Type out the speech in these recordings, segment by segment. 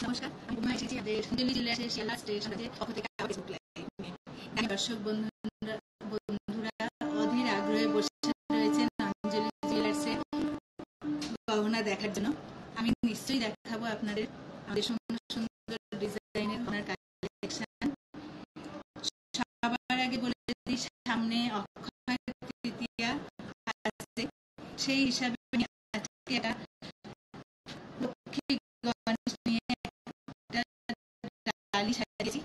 নমস্কার, আমি উপমা এসেছি আমাদের সুন্দরী জেলার শিয়ালদা স্টেশনের পক্ষ থেকে ফেসবুক লাইভে। দর্শক বন্ধুরা অধীর আগ্রহে বসে রয়েছেন অঞ্জলি জুয়েলার্সের গহনা দেখার জন্য। আমি নিশ্চয়ই দেখাবো আপনাদের আমাদের সুন্দর সুন্দর ডিজাইনের গহনার কালেকশন। সবার আগে বলে দিই, সামনে অক্ষয় তৃতীয়া আছে, সেই হিসাবে আজকে একটা লক্ষ্মী গণেশ নিয়ে একটা ডালি সাজিয়েছি।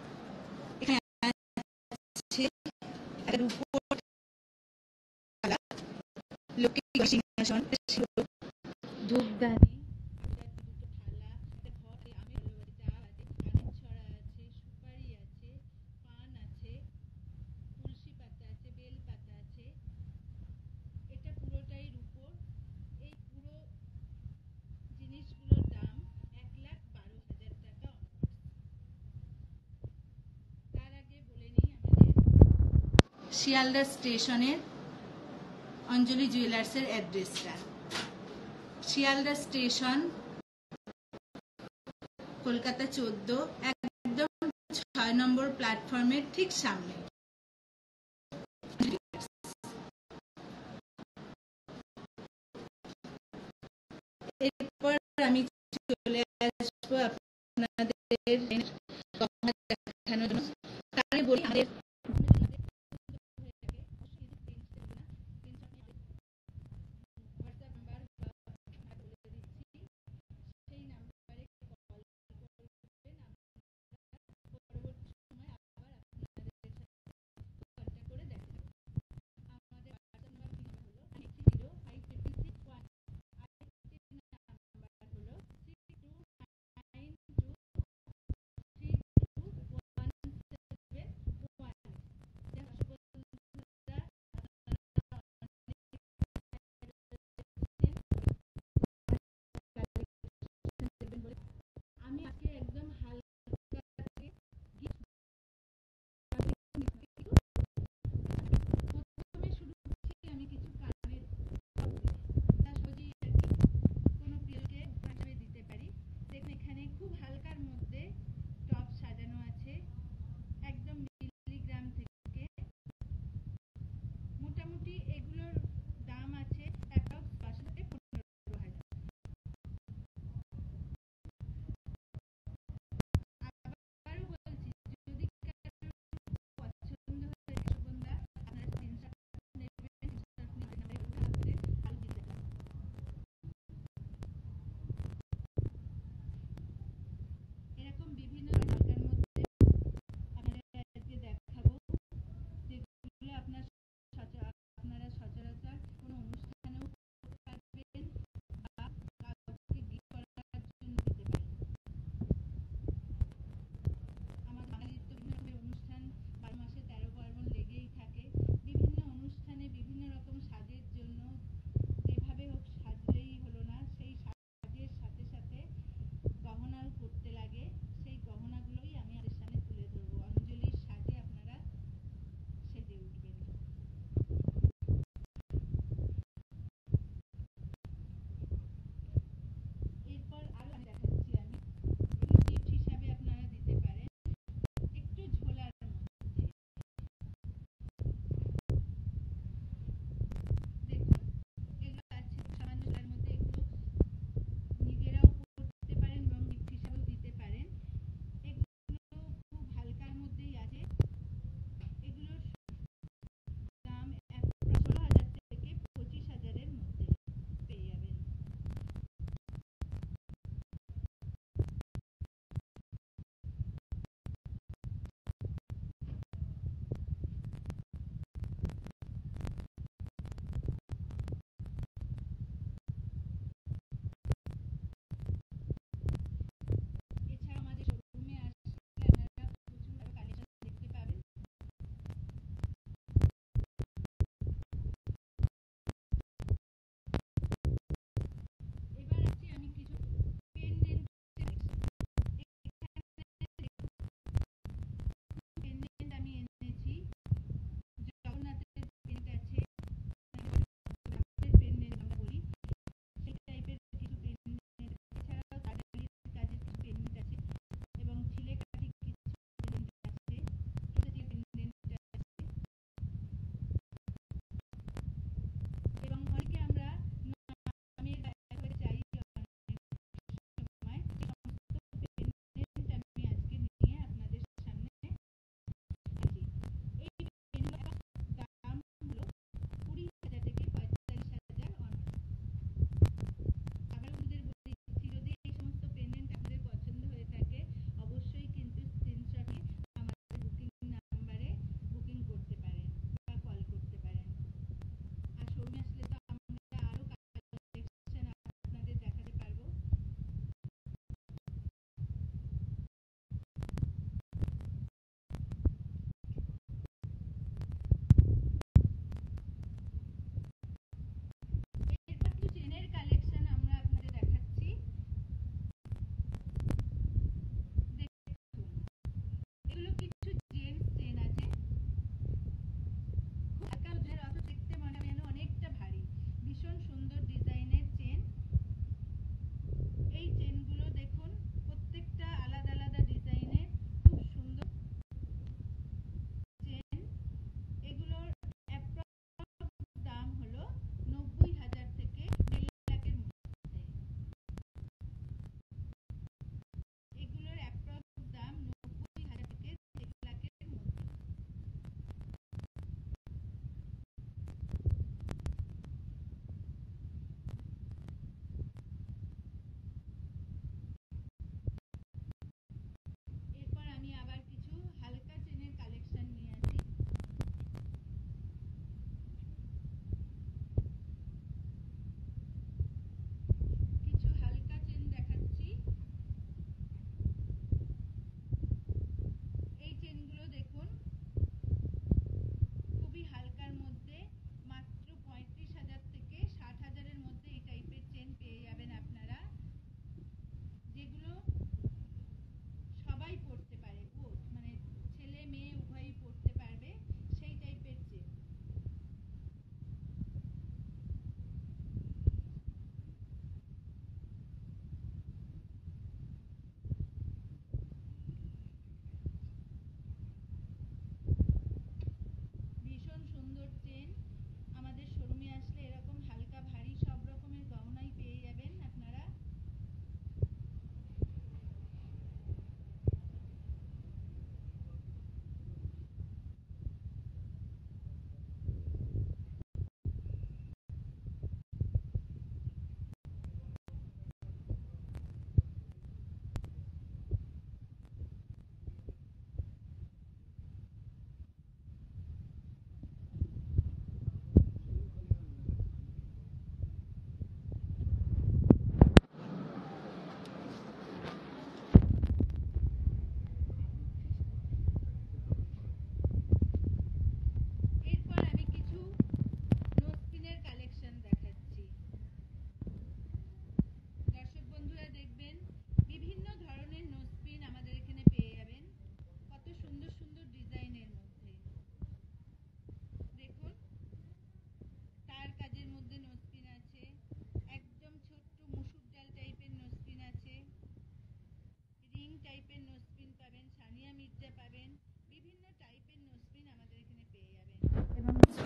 এখানে আছে একটা রূপোর থালা, লক্ষ্মী গণেশ সিংহাসন, ধূপদানি, দুটো থালা, একটা ঘরে আমের চাল আছে, কানের ছড়া আছে, সুপারি আছে, পান আছে, তুলসী পাতা আছে, বেল পাতা আছে। এটা পুরোটাই রূপোর। এই পুরো জিনিসগুলোর দাম 1,12,000 টাকা অনওয়ার্ডস। তার আগে বলে নিই আমাদের শিয়ালদা স্টেশনের অঞ্জলি জুয়েলার্সের অ্যাড্রেসটা। শিয়ালদা স্টেশন, কলকাতা 14, একদম 6 নম্বর প্ল্যাটফর্মের ঠিক সামনে। এরপর আমি চলে আসবো আপনাদের গহনা দেখানোর জন্য। তার আগে বলি আমাদের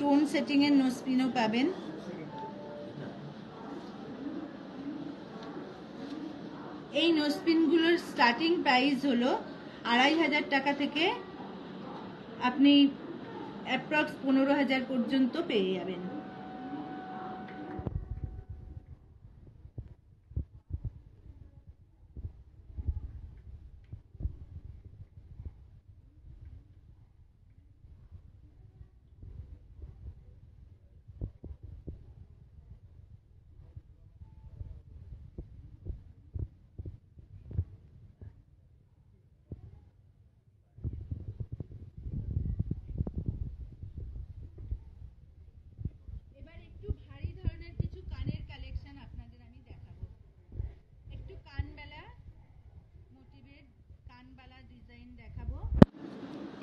স্টোন সেটিং এর নোজপিনও পাবেন। এই নোজপিনগুলোর স্টার্টিং প্রাইস হলো 2500 টাকা থেকে আপনি অ্যাপ্রক্স 15,000 পর্যন্ত পেয়ে যাবেন।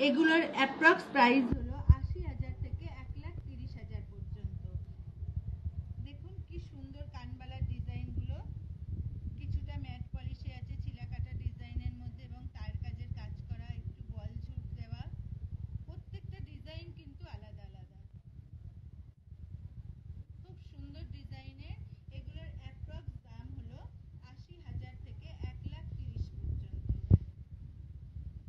এগুলোর অ্যাপ্রক্স প্রাইস হলো 80,000 থেকে 1,30,000 পর্যন্ত। দেখুন কি সুন্দর কানবালার ডিজাইনগুলো, কিছুটা ম্যাট পলিশে আছে, ছিলাকাটা ডিজাইনের মধ্যে এবং তার কাজের কাজ করা, একটু বল ঝুট দেওয়া। প্রত্যেকটা ডিজাইন কিন্তু আলাদা আলাদা, খুব সুন্দর ডিজাইনের। এগুলোর অ্যাপ্রক্স দাম হলো 80,000 থেকে 1,30,000 পর্যন্ত।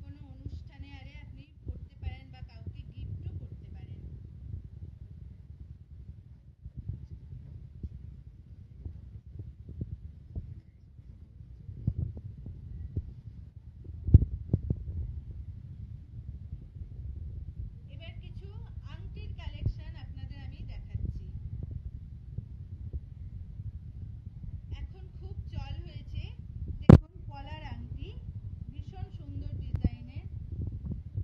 কোনো অনুষ্ঠানে আরে আপনি পড়তে পারেন বা কাউকে গিফটও করতে পারেন। এবার কিছু আংটির কালেকশন আপনাদের আমি দেখাচ্ছি। এখন খুব চল হয়েছে, দেখুন পলার আংটি, ভীষণ সুন্দর ডিজাইনের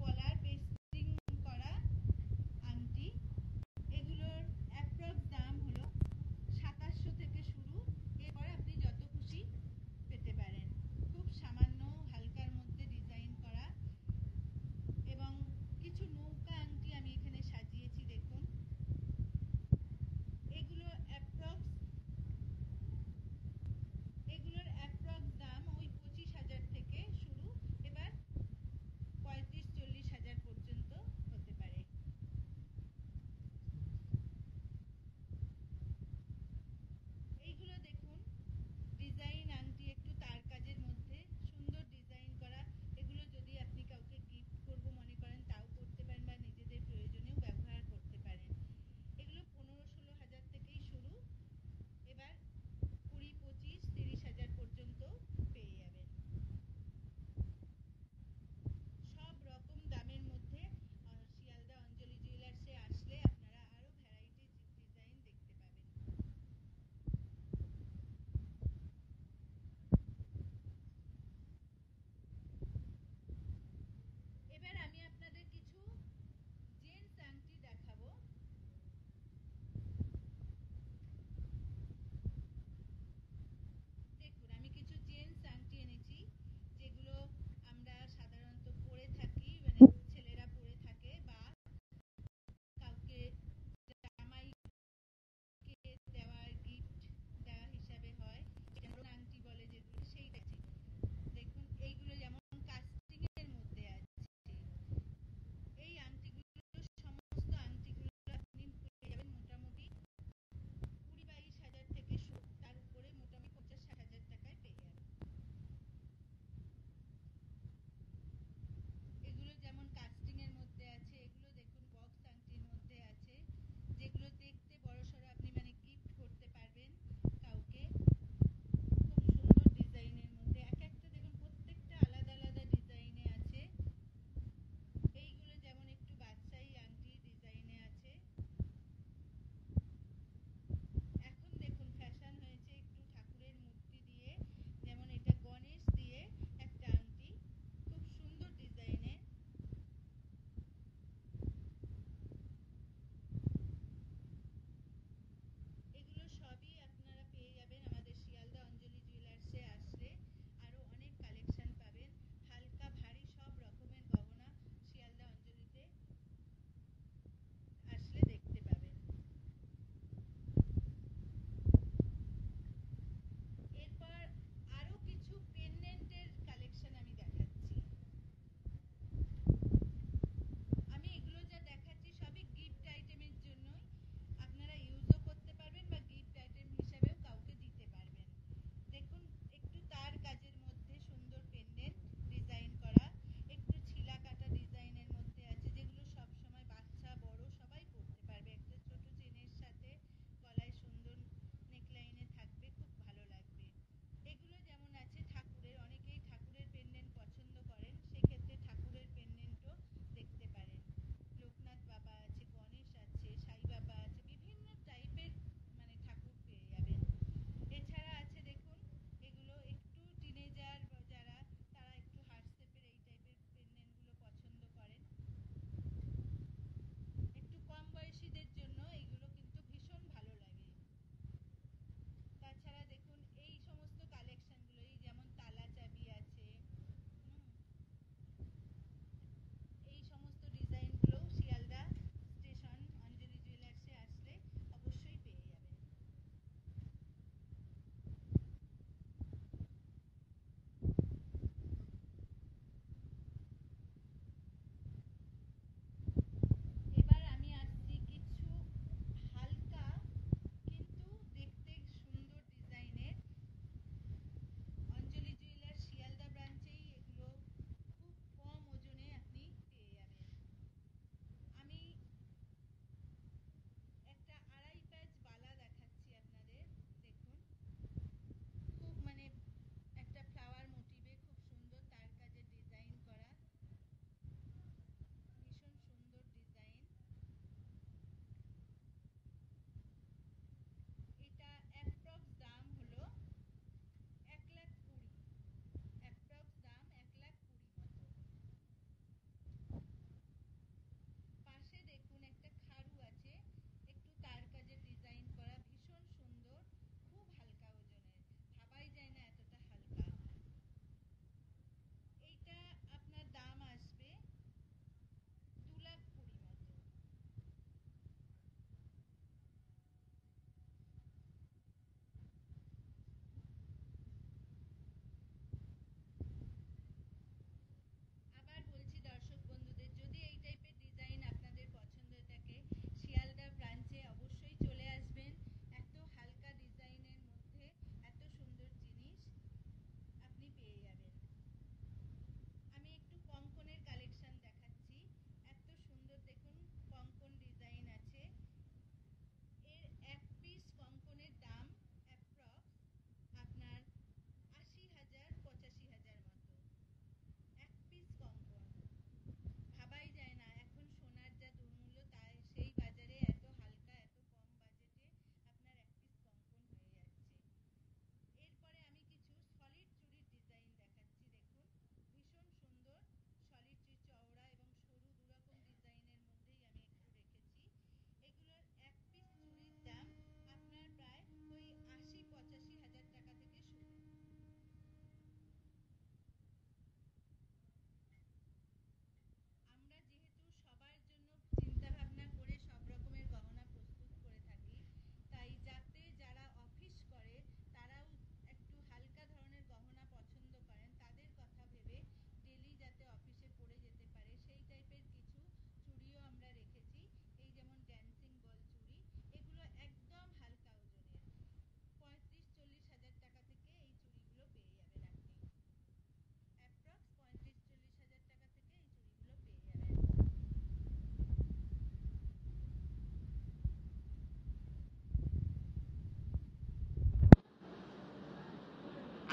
পলার পেস্টিং করা আংটি। এগুলোর অ্যাপ্রক্স দাম হলো 2700 থেকে শুরু, এরপর আপনি যত খুশি পেতে পারেন। খুব সামান্য হালকার মধ্যে ডিজাইন করা এবং কিছু নৌকা আংটি আমি এখানে সাজিয়েছি দেখুন। এগুলোর অ্যাপ্রক্স দাম ওই 25,000 থেকে শুরু, এবার 35-40,000 পর্যন্ত হতে পারে। এইগুলো দেখুন ডিজাইন আংটি, একটু তার কাজের মধ্যে সুন্দর ডিজাইন করা। এগুলো যদি আপনি কাউকে গিফট করব মনে করেন তাও করতে পারেন বা নিজেদের প্রয়োজনেও ব্যবহার করতে পারেন। এগুলো 15-16,000 থেকেই শুরু, এবার 20-25-30,000 পর্যন্ত পেয়ে যাবেন। সব রকম দামের মধ্যে শিয়ালদা অঞ্জলি জুয়েলার্সে আসলে আপনারা আরো ভ্যারাইটি ডিজাইন দেখতে পাবেন। এবার আমি আপনাদের কিছু জেন্টস আংটি দেখাবো। দেখুন আমি কিছু জেন্টস আংটি এনেছি, যেগুলো আমরা সাধারণত পরে থাকি, মানে ছেলেরা পরে থাকে বা কাউকে জামাইকে দেওয়ার গিফট দেওয়া হিসাবে হয়, আংটি বলে যেগুলো, সেই দেখছি। দেখুন এইগুলো যেমন কাস্টিং এর মধ্যে আছে,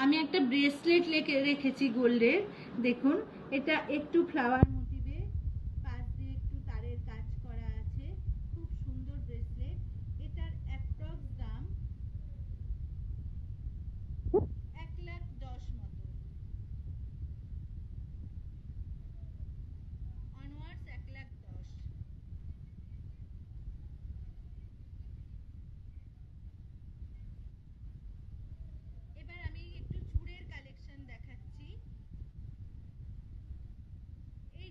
আমি একটা ব্রেসলেট রেখেছি গোল্ডের, দেখুন এটা একটু ফ্লাওয়ার মোটিভে, পাশ দিয়ে একটু তারের কাজ করা আছে, খুব সুন্দর ব্রেসলেট। এটার অ্যাপ্রক্স দাম 1,10,000 মতো, অনওয়ার্ডস 1,10,000। এবার আমি একটু চূড়ের কালেকশন দেখাচ্ছি। এই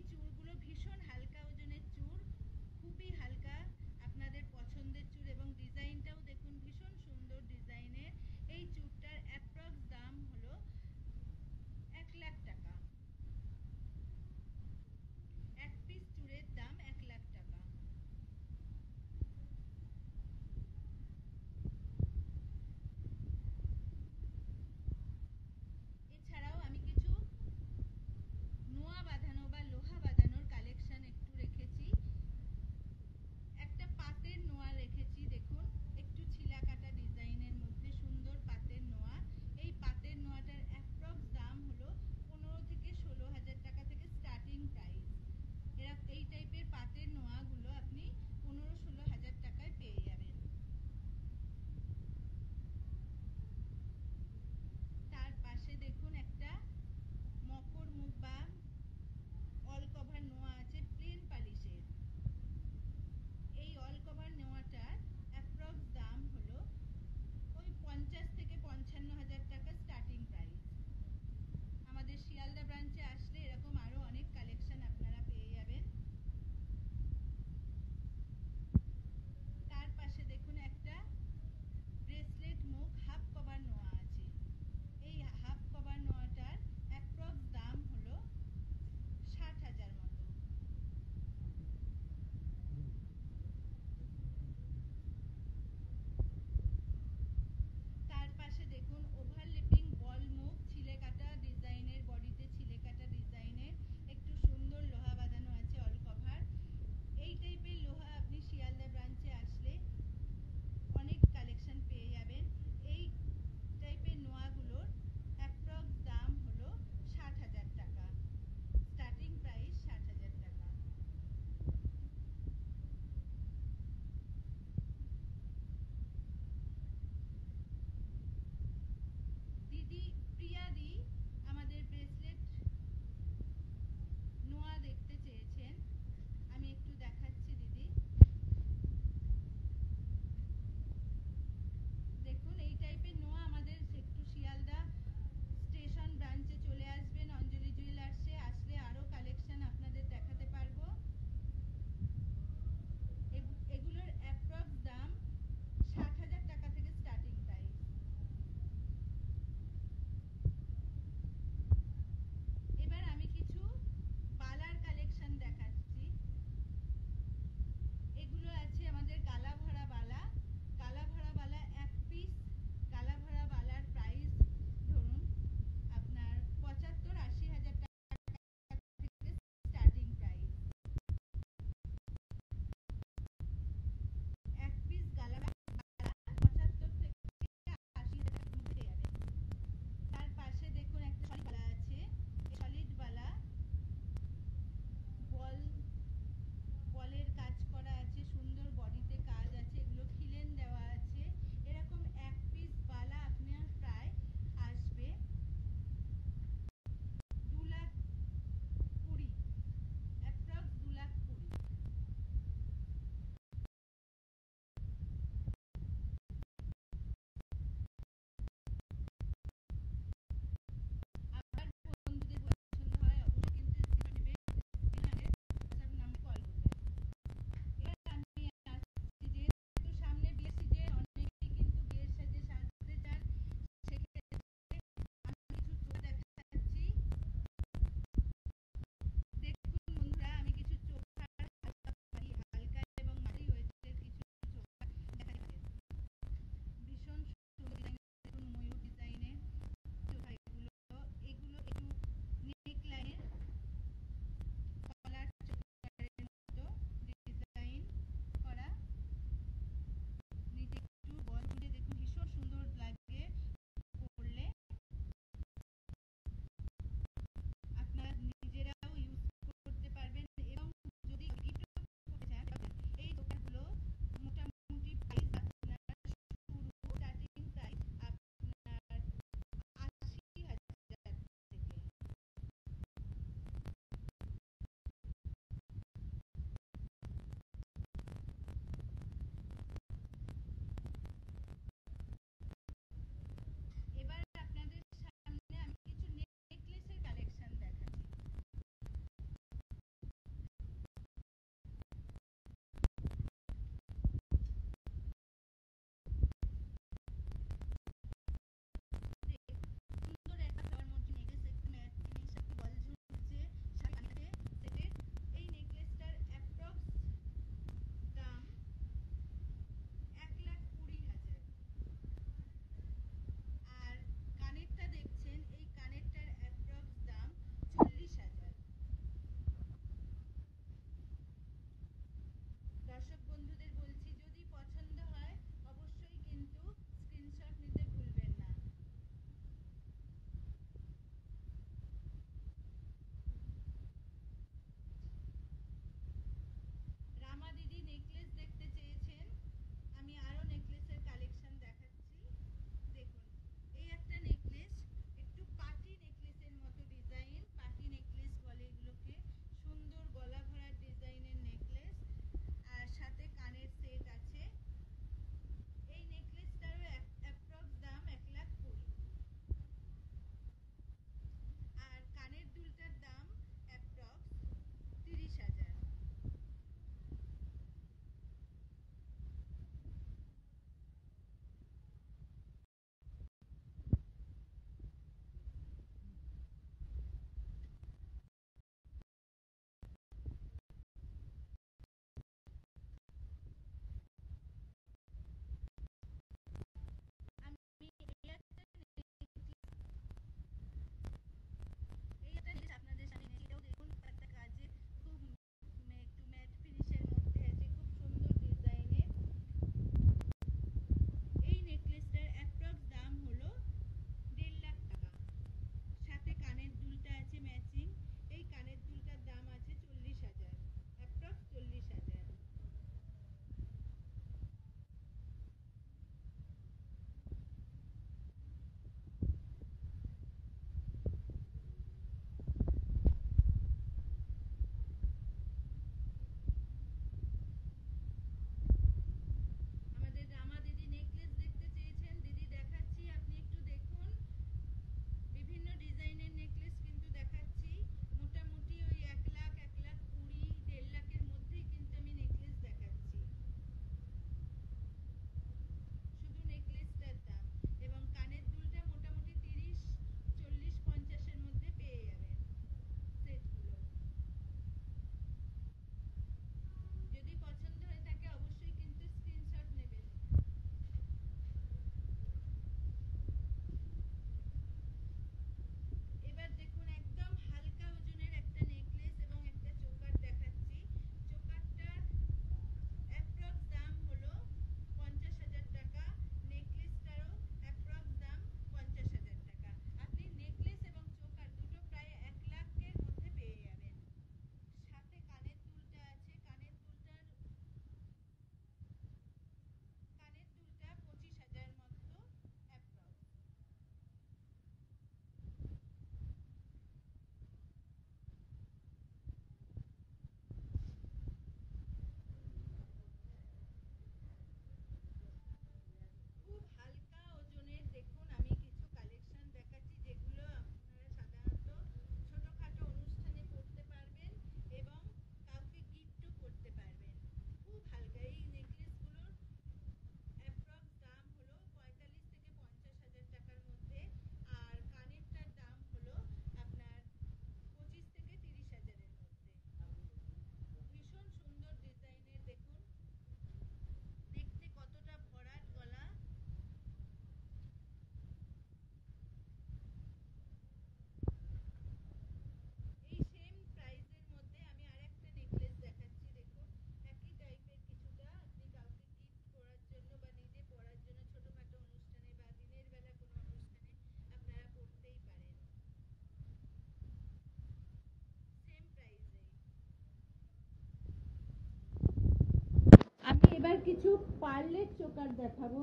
কিছু পার্লের চোকার দেখাবো।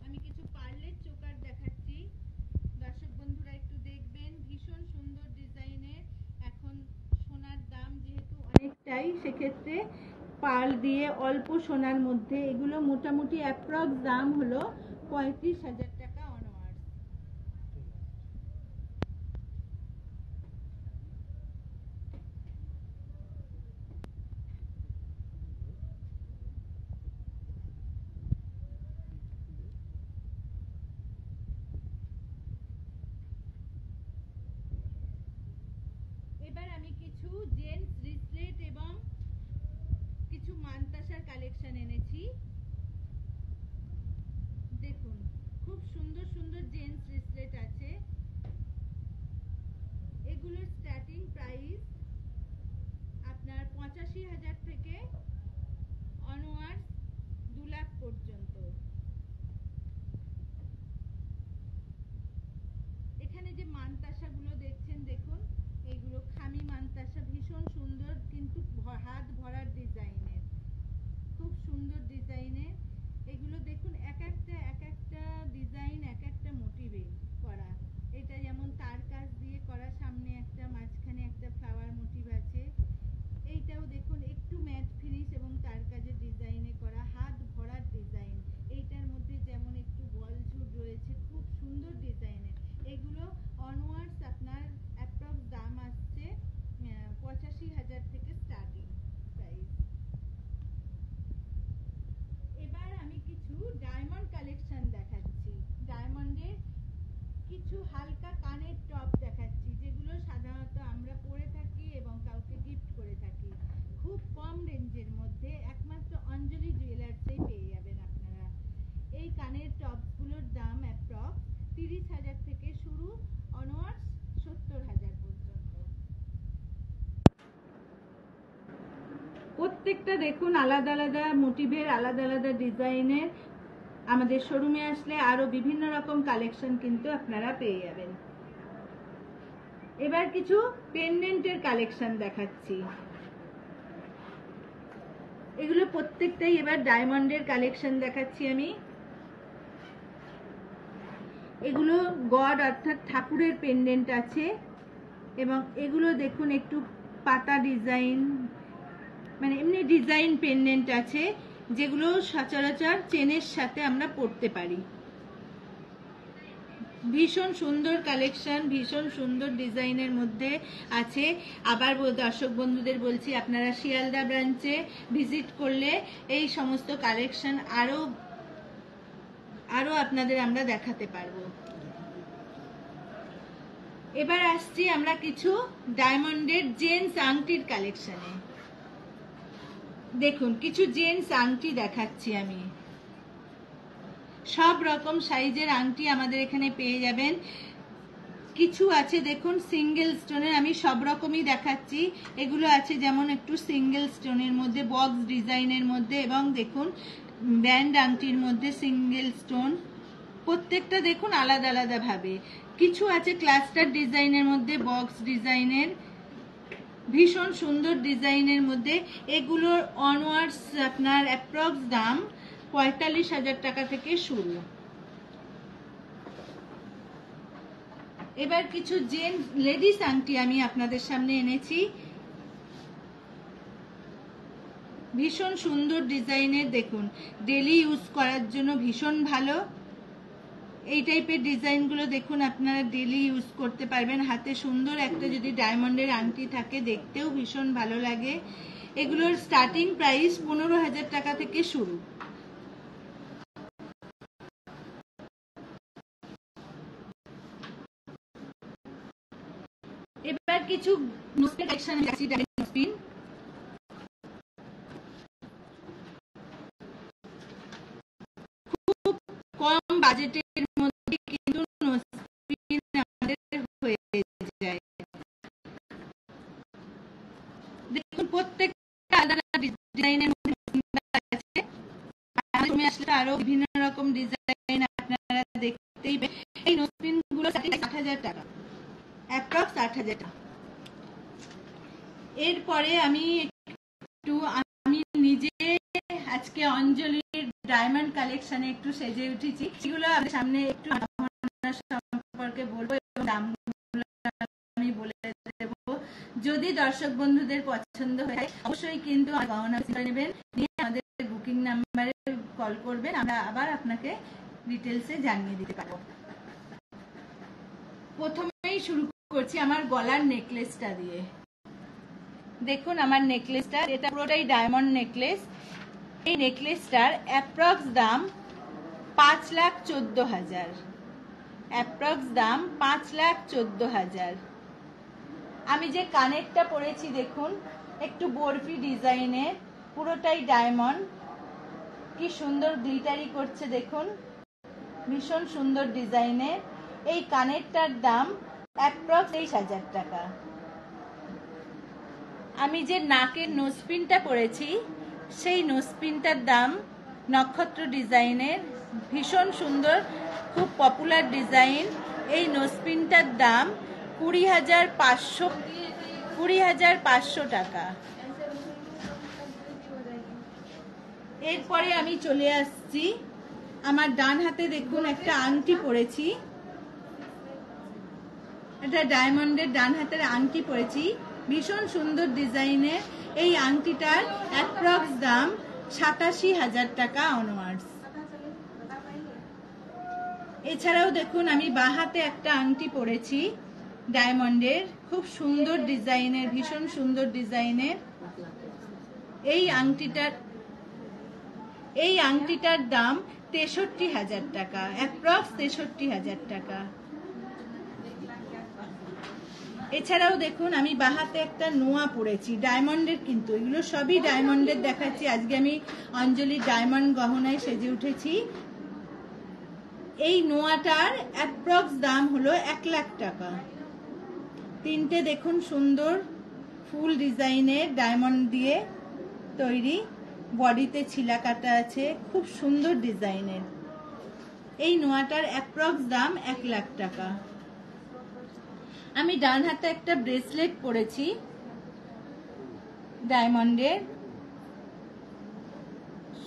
আমি কিছু পার্লের চোকার দেখাচ্ছি, দর্শক বন্ধুরা একটু দেখবেন। ভীষণ সুন্দর ডিজাইনের। এখন সোনার দাম যেহেতু অনেকটাই, সেক্ষেত্রে পার্ল দিয়ে অল্প সোনার মধ্যে এগুলো মোটামুটি অ্যাপ্রক্স দাম হলো 35,000 টাকা অনওয়ার্ড। এবার আমি কিছু জেন্টস রিসলেট এবং কিছু মানতাসার কালেকশন এনেছি। দেখুন খুব সুন্দর সুন্দর জেন্টস রিসলেট আছে। এগুলোর স্টার্টিং প্রাইস আপনার 85,000 থেকে অনওয়ার্ড 2 লাখ পর্যন্ত। এখানে যে মানতাসাগুলো দেখছেন, দেখুন এইগুলো খামি মানতাসা, ভীষণ সুন্দর কিন্তু হাত ভরার ডিজাইনের, খুব সুন্দর ডিজাইনের। এগুলো দেখুন এক একটা ডিজাইন এক একটা মোটিভে করা। এটা যেমন তার কাজ দিয়ে করা, সামনে একটা মাঝখানে একটা ফ্লাওয়ার মোটিভ আছে। এইটাও দেখুন একটু ম্যাট ফিনিশ এবং তার কাজের ডিজাইনে করা, হাত ভরার ডিজাইন। এইটার মধ্যে যেমন একটু বল ঝুট রয়েছে, খুব সুন্দর ডিজাইনের। এগুলো অনওয়ার্ডস আপনার অ্যাপ্রক্স দাম আসছে 85,000 থেকে স্টার্টিং প্রাইস। এবার আমি কিছু ডায়মন্ড কালেকশন দেখাচ্ছি। ডায়মন্ডের কিছু হালকা কানের টপ দেখাচ্ছি, যেগুলো সাধারণত আমরা পরে থাকি এবং কাউকে গিফট করে থাকি। খুব কম রেঞ্জের মধ্যে একমাত্র অঞ্জলি জুয়েলার্সেই পেয়ে যাবেন আপনারা। এই কানের টপগুলোর দাম অ্যাপ্রক্স 30,000 থেকে শুরু, অনওয়ার্ডস 70,000 পর্যন্ত। প্রত্যেকটা দেখুন আলাদা আলাদা মোটিভের, আলাদা আলাদা ডিজাইনের। আমাদের শোরুমে আসলে আরো বিভিন্ন রকম কালেকশন কিন্তু আপনারা পেয়ে যাবেন। এবার কিছু পেন্ডেন্টের কালেকশন দেখাচ্ছি। এগুলো প্রত্যেকটাই এবার ডায়মন্ডের কালেকশন দেখাচ্ছি আমি। এগুলো গড অর্থাৎ ঠাকুরের পেন্ডেন্ট আছে এবং এগুলো দেখুন একটু পাতা ডিজাইন, মানে এমনি ডিজাইন পেন্ডেন্ট আছে, যেগুলো সচরাচর চেনের সাথে আমরা পরতে পারি। ভীষণ সুন্দর কালেকশন, ভীষণ সুন্দর ডিজাইনের মধ্যে আছে। আবার দর্শক বন্ধুদের বলছি, আপনারা শিয়ালদা ব্রাঞ্চে ভিজিট করলে এই সমস্ত কালেকশন আরো আপনাদের আমরা দেখাতে পারবো। এবার আসছি আমরা কিছু ডায়মন্ডের জেন্টস আংটির কালেকশনে। দেখুন কিছু জেন্টস আংটি দেখাচ্ছি আমি। সব রকম সাইজের আংটি আমাদের এখানে পেয়ে যাবেন। কিছু আছে দেখুন সিঙ্গেল স্টোনের, আমি সব রকমই দেখাচ্ছি। এগুলো আছে যেমন একটু সিঙ্গেল স্টোনের মধ্যে, বক্স ডিজাইনের মধ্যে, এবং দেখুন ব্যান্ড আংটির মধ্যে সিঙ্গেল স্টোন। প্রত্যেকটা দেখুন আলাদা আলাদা ভাবে। কিছু আছে ক্লাস্টার ডিজাইনের মধ্যে, বক্স ডিজাইনের, ভীষণ সুন্দর ডিজাইনের মধ্যে। এগুলোর অনওয়ার্ডস আপনার অ্যাপ্রক্স দাম 45,000 টাকা থেকে শুরু। এবার কিছু জেন্টস লেডিস আংটি আমি আপনাদের সামনে এনেছি। ভীষণ সুন্দর ডিজাইনের, দেখুন ডেলি ইউজ করার জন্য ভীষণ ভালো। এই টাইপের ডিজাইনগুলো দেখুন আপনারা ডেলি ইউজ করতে পারবেন। হাতে সুন্দর একটা যদি ডায়মন্ডের আংটি থাকে, দেখতেও ভীষণ ভালো লাগে। এগুলোর স্টার্টিং প্রাইস 15,000 টাকা থেকে শুরু। এবার কিছু নোজপিন কালেকশন আছে। নোজপিন খুব কম বাজেটের মধ্যে কিন্তু নোজপিন আমাদের হয়ে যায়। দেখুন প্রত্যেকটা আলাদা ডিজাইনের মধ্যে আছে। আসলে আরো বিভিন্ন রকম ডিজাইন আপনারা দেখতেই পাবেন। এই নোজপিন গুলো 60,000 টাকা, অ্যাপ্রক্স 60,000 টাকা। এরপরে আমি নিজে আজকে অঞ্জলির ডায়মন্ড কালেকশনে একটু সেজে উঠেছি, সেগুলো আপনাদের সামনে একটু সম্পর্কে বলবো এবং দামগুলো আমি বলে দেব। যদি দর্শক বন্ধুদের পছন্দ হয় অবশ্যই কিন্তু গহনা নেবেন, নিয়ে আমাদের বুকিং নাম্বারে কল করবেন, আমরা আবার আপনাকে ডিটেলসে জানিয়ে দিতে পারবো। প্রথমেই শুরু করছি আমার গলার নেকলেসটা দিয়ে। দেখুন আমার নেকলেসটা, এটা পুরোটাই ডায়মন্ড নেকলেস। এই নেকলেসটার অ্যাপ্রক্স দাম 5,14,000। অ্যাপ্রক্স দাম 5,14,000। আমি যে কানেরটা পরেছি দেখুন, একটু বরফি ডিজাইনের, পুরোটাই ডায়মন্ড, কি সুন্দর গ্লিটারি করছে দেখুন, ভীষণ সুন্দর ডিজাইনের। এই কানেরটার দাম অ্যাপ্রক্স 23,000 টাকা। আমি যে নাকের নোজপিনটা পরেছি সেই নোজপিনটার দাম নক্ষত্র ডিজাইনের, ভীষণ সুন্দর, খুব পপুলার ডিজাইন। এই নোজপিনটার দাম 20,500 টাকা। এরপরে আমি চলে আসছি, আমার ডান হাতে দেখুন একটা আংটি পরেছি, এটা ডায়মন্ডের ডান হাতের আংটি পরেছি, ভীষণ সুন্দর ডিজাইনের। এই আংটিটার অ্যাপ্রক্স দাম 87,000 টাকা অনওয়ার্ডস। এছাড়াও দেখুন আমি বাঁ হাতে একটা আংটি পরেছি ডায়মন্ডের, খুব সুন্দর ডিজাইনের, ভীষণ সুন্দর ডিজাইনের। এই আংটিটার দাম 63,000 টাকা, অ্যাপ্রক্স 63,000 টাকা। এছাড়াও দেখুন আমি বাঁ হাতে একটা নোয়া পরেছি ডায়মন্ডের, কিন্তু এগুলো সবই ডায়মন্ডের দেখাচ্ছি, আজকে আমি অঞ্জলির ডায়মন্ড গহনায় সেজে উঠেছি। এই নোয়াটার অ্যাপ্রক্স দাম হলো 1,00,000 টাকা। তিনটে দেখুন সুন্দর ফুল ডিজাইনের ডায়মন্ড দিয়ে তৈরি, বডিতে ছিলা কাটা আছে, খুব সুন্দর ডিজাইনের। এই নোয়াটার অ্যাপ্রক্স দাম 1,00,000 টাকা। আমি ডান হাতে একটা ব্রেসলেট পরেছি ডায়মন্ডের,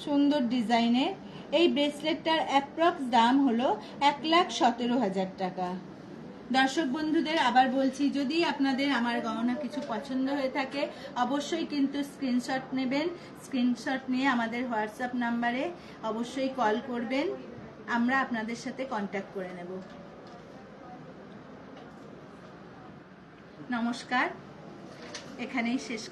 সুন্দর ডিজাইনের। এই ব্রেসলেটটার অ্যাপ্রক্স দাম হলো 1,17,000 টাকা। দর্শক বন্ধুদের আবার বলছি, যদি আপনাদের আমার গহনা কিছু পছন্দ হয়ে থাকে অবশ্যই কিন্তু স্ক্রিনশট নেবেন, স্ক্রিনশট নিয়ে আমাদের হোয়াটসঅ্যাপ নাম্বারে অবশ্যই কল করবেন, আমরা আপনাদের সাথে কন্ট্যাক্ট করে নেব। নমস্কার, এখানেই শেষ।